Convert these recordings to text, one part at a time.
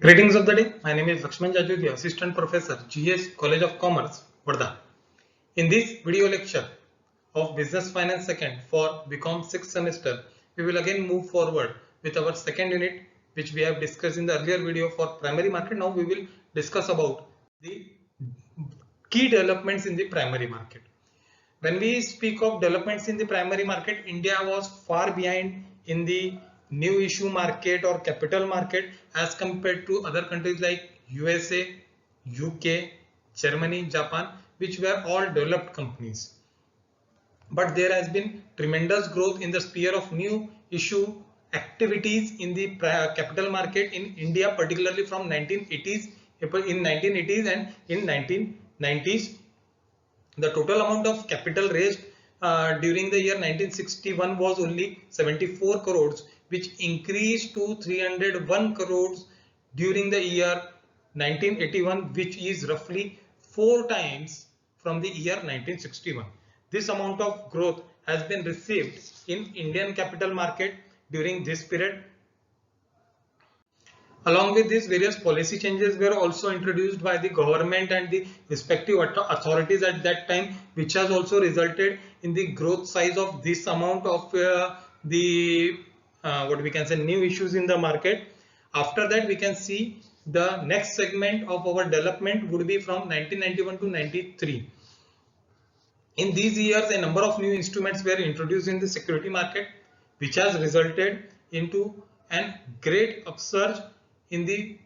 Greetings of the day. My name is Lakshman Jajodia, Assistant Professor, GS College of Commerce, Varda. In this video lecture of Business Finance Second for BCom 6th semester, we will again move forward with our second unit, which we have discussed in the earlier video for primary market. Now we will discuss about the key developments in the primary market. When we speak of developments in the primary market, India was far behind in the new issue market or capital market as compared to other countries like USA, UK, Germany, Japan, which were all developed companies. But there has been tremendous growth in the sphere of new issue activities in the capital market in India, particularly from 1980s, in 1980s and in 1990s. The total amount of capital raised during the year 1961 was only 74 crores, which increased to 301 crores during the year 1981, which is roughly 4 times from the year 1961. This amount of growth has been received in Indian capital market during this period. Along with this, various policy changes were also introduced by the government and the respective authorities at that time, which has also resulted in the growth size of this amount of what we can say new issues in the market. After that, we can see the next segment of our development would be from 1991 to 93. In these years, a number of new instruments were introduced in the security market, which has resulted into a great upsurge in the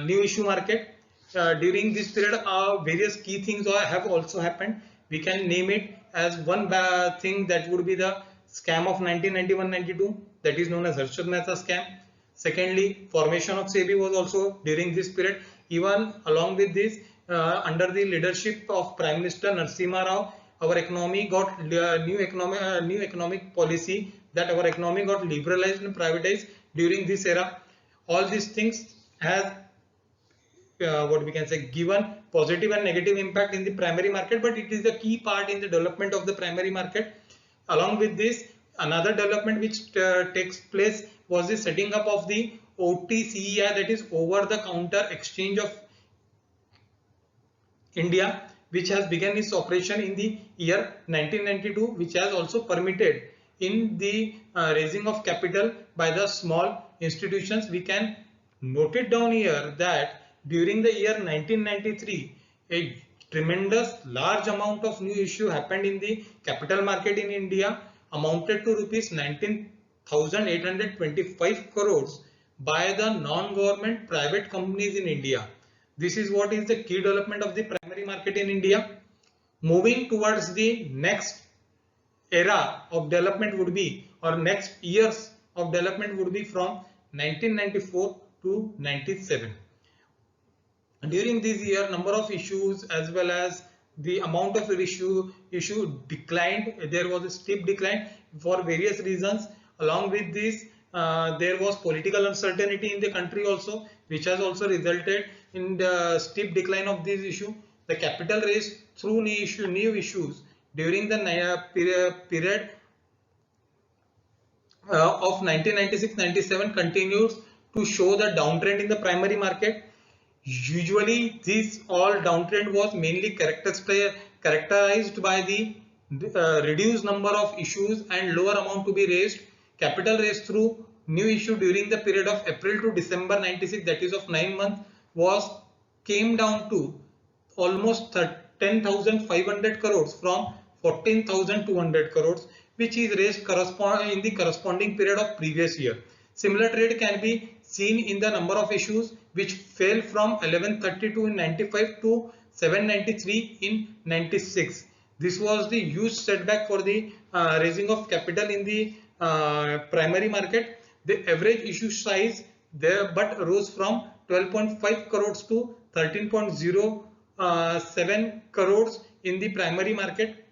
new issue market. During this period, various key things have also happened. We can name it as one thing that would be the scam of 1991-92, that is known as Harshad Mehta scam. Secondly, formation of SEBI was also during this period. Even along with this, under the leadership of Prime Minister Narasimha Rao, our economy got new economic policy, that our economy got liberalized and privatized during this era. All these things has what we can say given positive and negative impact in the primary market, but it is a key part in the development of the primary market. Along with this, another development which takes place was the setting up of the OTCEI, that is over the counter exchange of India, which has begun its operation in the year 1992, which has also permitted in the raising of capital by the small institutions. We can note it down here that during the year 1993, a tremendous large amount of new issue happened in the capital market in India, amounted to rupees 19,825 crores by the non-government private companies in India. This is what is the key development of the primary market in India. Moving towards the next era of development would be, or next years of development would be from 1994 to 97. During this year, number of issues as well as the amount of issue declined. There was a steep decline for various reasons. Along with this, there was political uncertainty in the country also, which has also resulted in the steep decline of this issue. The capital raised through new issues during the period of 1996-97 continues to show the downtrend in the primary market. Usually, this all downtrend was mainly characterized by the reduced number of issues and lower amount to be raised. Capital raised through new issue during the period of April to December 96, that is of 9 months, came down to almost 10,500 crores from 14,200 crores, which is raised in the corresponding period of previous year. Similar trend can be seen in the number of issues, which fell from 1132 in 95 to 793 in 96. This was the huge setback for the raising of capital in the primary market. The average issue size there but rose from 12.5 crores to 13.07 crores in the primary market.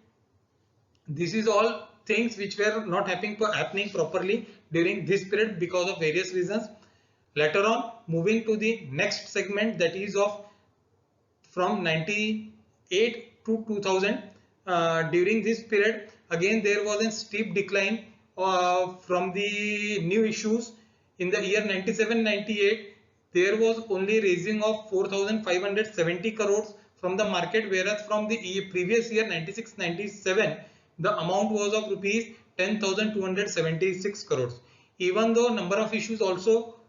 This is all things which were not happening properly during this period because of various reasons. Later on, moving to the next segment, that is of from 98 to 2000. During this period, again there was a steep decline from the new issues. In the year 97-98, there was only raising of 4,570 crores from the market, whereas from the previous year 96-97 the amount was of rupees 10,276 crores. Even though number of issues also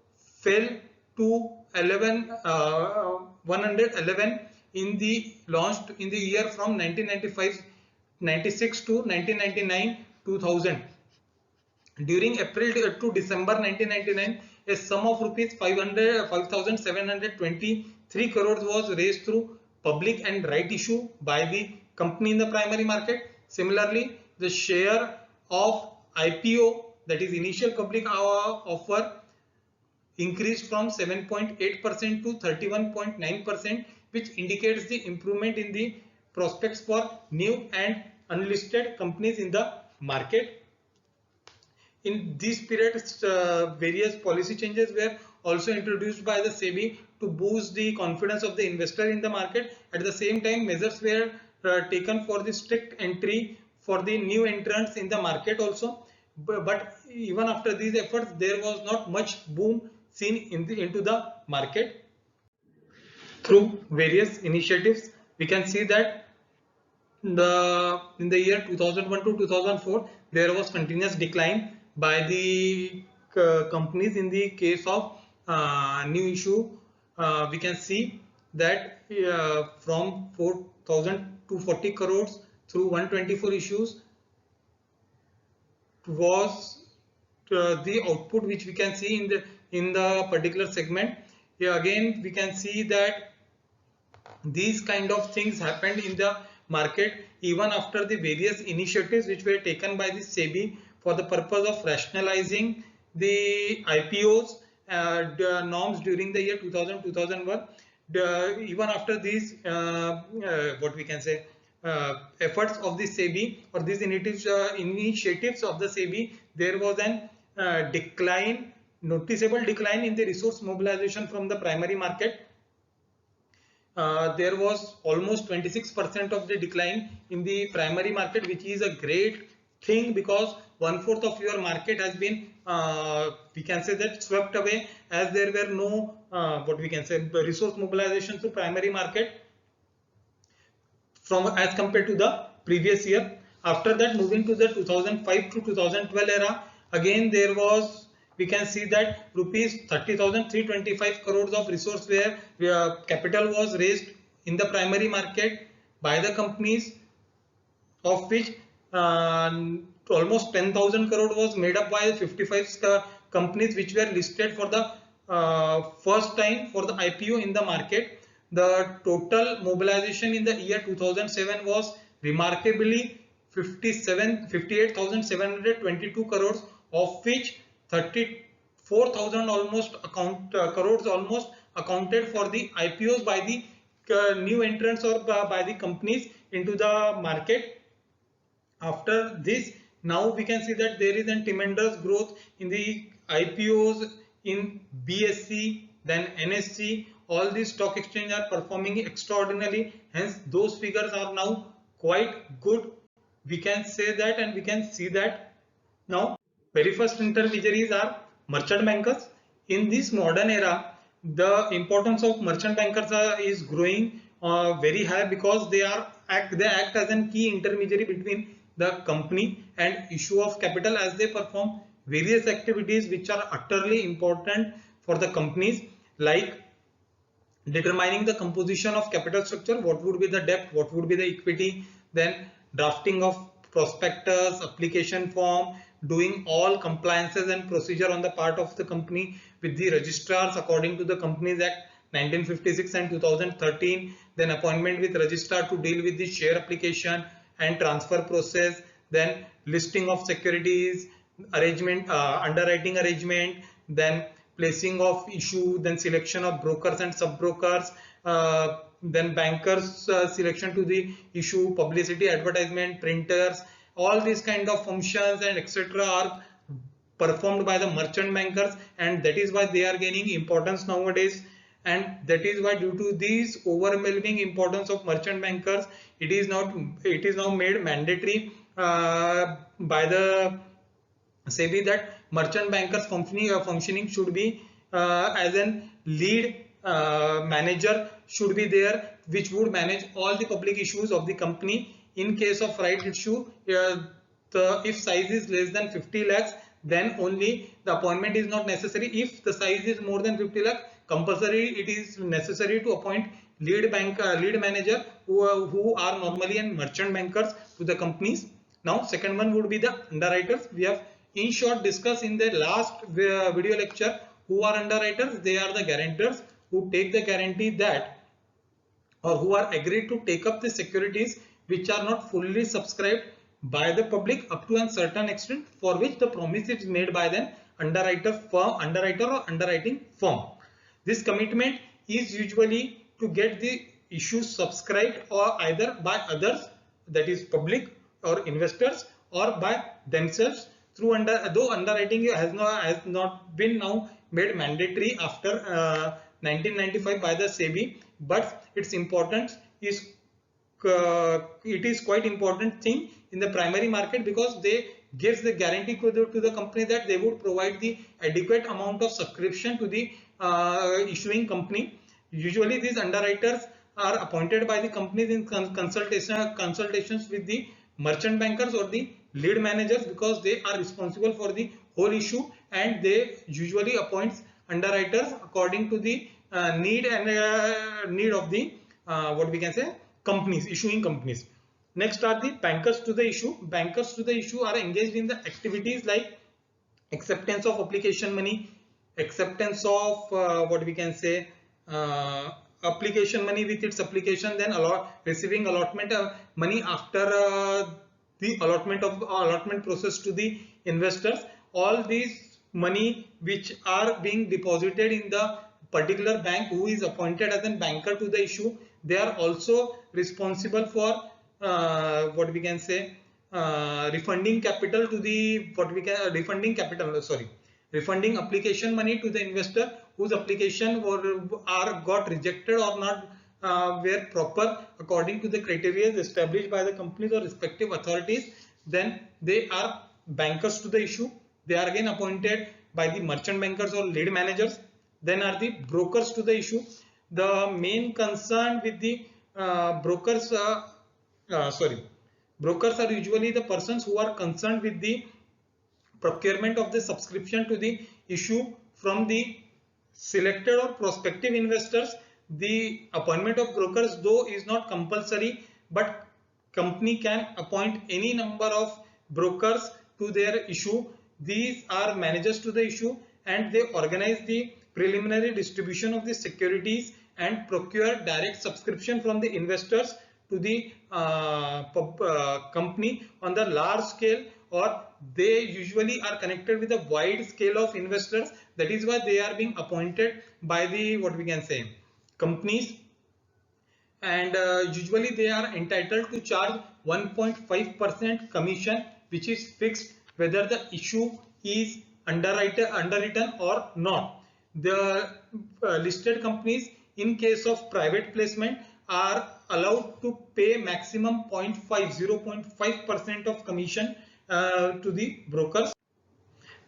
fell to 111 in the launched in the year from 1995-96 to 1999-2000. During April to December 1999, a sum of rupees 5,723 crores was raised through public and right issue by the company in the primary market. Similarly, the share of IPO, that is initial public offer, increased from 7.8% to 31.9%, which indicates the improvement in the prospects for new and unlisted companies in the market. In this period, various policy changes were also introduced by the SEBI to boost the confidence of the investor in the market. At the same time, measures were taken for the strict entry for the new entrants in the market also. But even after these efforts, there was not much boom seen into the market. Through various initiatives, we can see that in the year 2001 to 2004, there was continuous decline by the companies. In the case of new issue, we can see that from 4,240 crores through 124 issues was the output which we can see in the particular segment. Here again we can see that these kind of things happened in the market even after the various initiatives which were taken by the SEBI for the purpose of rationalizing the IPOs norms during the year 2000-2001. Even after these what we can say efforts of the SEBI or these initiatives of the SEBI, there was an noticeable decline in the resource mobilization from the primary market. There was almost 26% of the decline in the primary market, which is a great thing because 1/4 of your market has been we can say that swept away, as there were no what we can say resource mobilization to primary market from as compared to the previous year. After that, moving to the 2005 to 2012 era, again there was, we can see that rupees 30,325 crores of resource where capital was raised in the primary market by the companies, of which almost 10,000 crore was made up by 55 companies which were listed for the first time for the IPO in the market. The total mobilization in the year 2007 was remarkably 58,722 crores, of which 34,000 almost crores almost accounted for the IPOs by the new entrants or by the companies into the market. After this, now we can see that there is a tremendous growth in the IPOs in BSE, then NSE. All these stock exchanges are performing extraordinarily, hence those figures are now quite good. We can say that, and we can see that. Now, very first intermediaries are merchant bankers. In this modern era, the importance of merchant bankers is growing very high because they act as a key intermediary between the company and issue of capital, as they perform various activities which are utterly important for the companies, like determining the composition of capital structure, what would be the debt, what would be the equity, then drafting of prospectus, application form, doing all compliances and procedure on the part of the company with the registrars according to the Companies Act 1956 and 2013, then appointment with registrar to deal with the share application and transfer process, then listing of securities, arrangement, underwriting arrangement, then placing of issue, then selection of brokers and sub brokers, then bankers selection to the issue, publicity, advertisement, printers. All these kind of functions and etc. are performed by the merchant bankers, and that is why they are gaining importance nowadays. And that is why, due to these overwhelming importance of merchant bankers, it is now made mandatory by the SEBI that merchant bankers functioning should be as an lead manager should be there, which would manage all the public issues of the company. In case of right issue, if size is less than 50 lakhs, then only the appointment is not necessary. If the size is more than 50 lakh, compulsory it is necessary to appoint lead manager who are normally and merchant bankers to the companies. Now second one would be the underwriters. We have in short discussed in the last video lecture who are underwriters. They are the guarantors who take the guarantee that, or who are agreed to take up the securities which are not fully subscribed by the public up to a certain extent, for which the promise is made by the underwriter or underwriting firm. This commitment is usually to get the issues subscribed or either by others, that is public or investors, or by themselves through though underwriting has not been now made mandatory after 1995 by the SEBI, but its importance is it is quite important thing in the primary market, because they gives the guarantee to the company that they would provide the adequate amount of subscription to the issuing company. Usually these underwriters are appointed by the companies in consultations with the merchant bankers or the lead managers, because they are responsible for the whole issue, and they usually appoints underwriters according to the need of the what we can say companies, issuing companies. Next are the bankers to the issue. Bankers to the issue are engaged in the activities like acceptance of application money, acceptance of what we can say application money with its application, then receiving allotment money after the allotment process to the investors. All these money which are being deposited in the particular bank who is appointed as a banker to the issue, they are also responsible for what we can say refunding capital to the refunding application money to the investor whose application got rejected or not were proper according to the criteria established by the companies or respective authorities. Then they are bankers to the issue. They are again appointed by the merchant bankers or lead managers. Then are the brokers to the issue. The main concern with the brokers brokers are usually the persons who are concerned with the procurement of the subscription to the issue from the selected or prospective investors. The appointment of brokers though is not compulsory, but company can appoint any number of brokers to their issue. These are managers to the issue, and they organize the preliminary distribution of the securities and procure direct subscription from the investors to the company on the large scale, or they usually are connected with a wide scale of investors. That is why they are being appointed by the what we can say companies, and usually they are entitled to charge 1.5% commission, which is fixed whether the issue is underwritten or not. The listed companies in case of private placement are allowed to pay maximum 0.5% of commission to the brokers,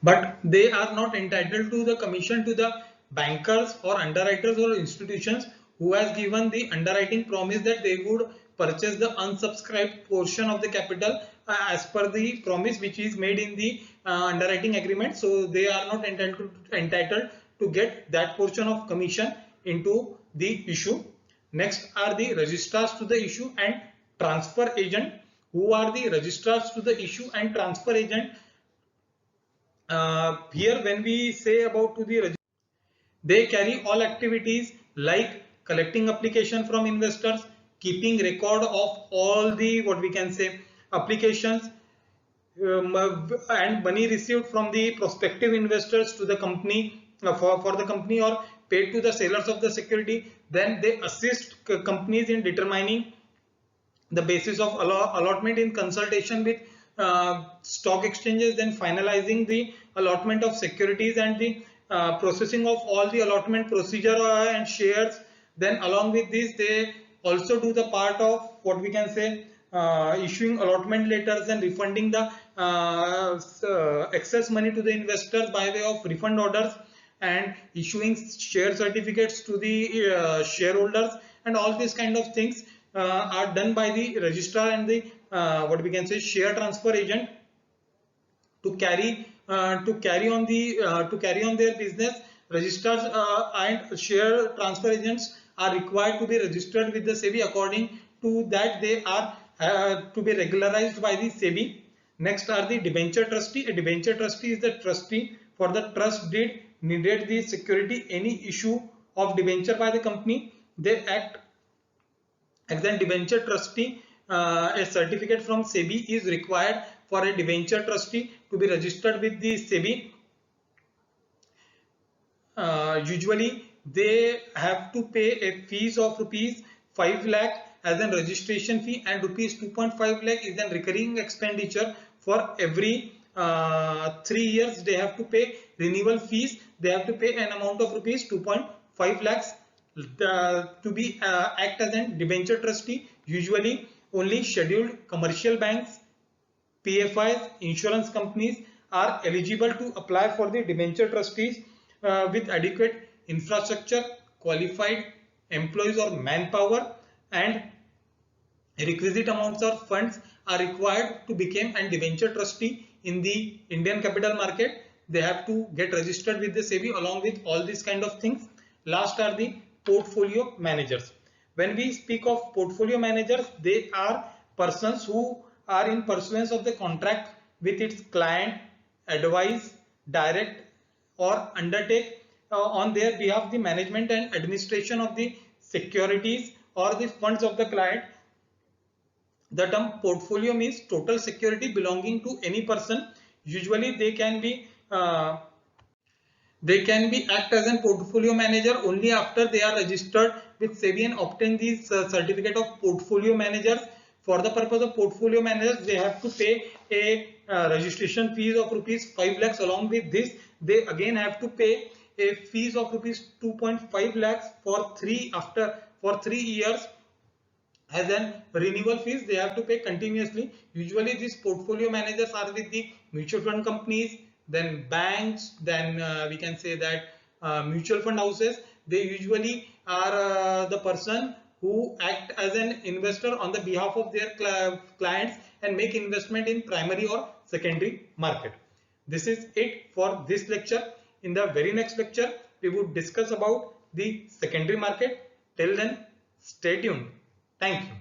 but they are not entitled to the commission to the bankers or underwriters or institutions who has given the underwriting promise that they would purchase the unsubscribed portion of the capital as per the promise which is made in the underwriting agreement. So they are not entitled to get that portion of commission into the issue. Next are the registrars to the issue and transfer agent. Who are the registrars to the issue and transfer agent? Here when we say about to the they carry all activities like collecting application from investors, keeping record of all the what we can say applications, and money received from the prospective investors to the company for the company or paid to the sellers of the security. Then they assist companies in determining the basis of allotment in consultation with stock exchanges, then finalizing the allotment of securities and the processing of all the allotment procedure and shares. Then along with this they also do the part of what we can say issuing allotment letters and refunding the excess money to the investors by way of refund orders. and issuing share certificates to the shareholders, and all these kind of things are done by the registrar and the what we can say share transfer agent to carry on their business. Registrars and share transfer agents are required to be registered with the SEBI. According to that, they are to be regularized by the SEBI. Next are the debenture trustee. A debenture trustee is the trustee for the trust deed needed the security any issue of debenture by the company. They act as a debenture trustee. A certificate from SEBI is required for a debenture trustee to be registered with the SEBI. Usually they have to pay a fees of rupees 5 lakh as a registration fee, and rupees 2.5 lakh is a recurring expenditure. For every 3 years they have to pay renewal fees. They have to pay an amount of rupees 2.5 lakhs to be act as a debenture trustee. Usually only scheduled commercial banks, PFIs, insurance companies are eligible to apply for the debenture trustees with adequate infrastructure, qualified employees or manpower, and requisite amounts of funds are required to become a debenture trustee in the Indian capital market. They have to get registered with the SEBI along with all these kind of things. Last are the portfolio managers. When we speak of portfolio managers, they are persons who are in pursuance of the contract with its client, advise, direct or undertake on their behalf the management and administration of the securities or the funds of the client. The term portfolio means total security belonging to any person. Usually they can be act as a portfolio manager only after they are registered with SEBI and obtain these certificate of portfolio managers. For the purpose of portfolio managers, they have to pay a registration fees of rupees 5 lakhs. Along with this, they again have to pay a fees of rupees 2.5 lakhs for 3 years as an renewal fees. They have to pay continuously. Usually these portfolio managers are with the mutual fund companies, then banks, then we can say that mutual fund houses. They usually are the person who act as an investor on the behalf of their clients and make investment in primary or secondary market. This is it for this lecture. In the very next lecture, we would discuss about the secondary market. Till then, stay tuned. Thank you.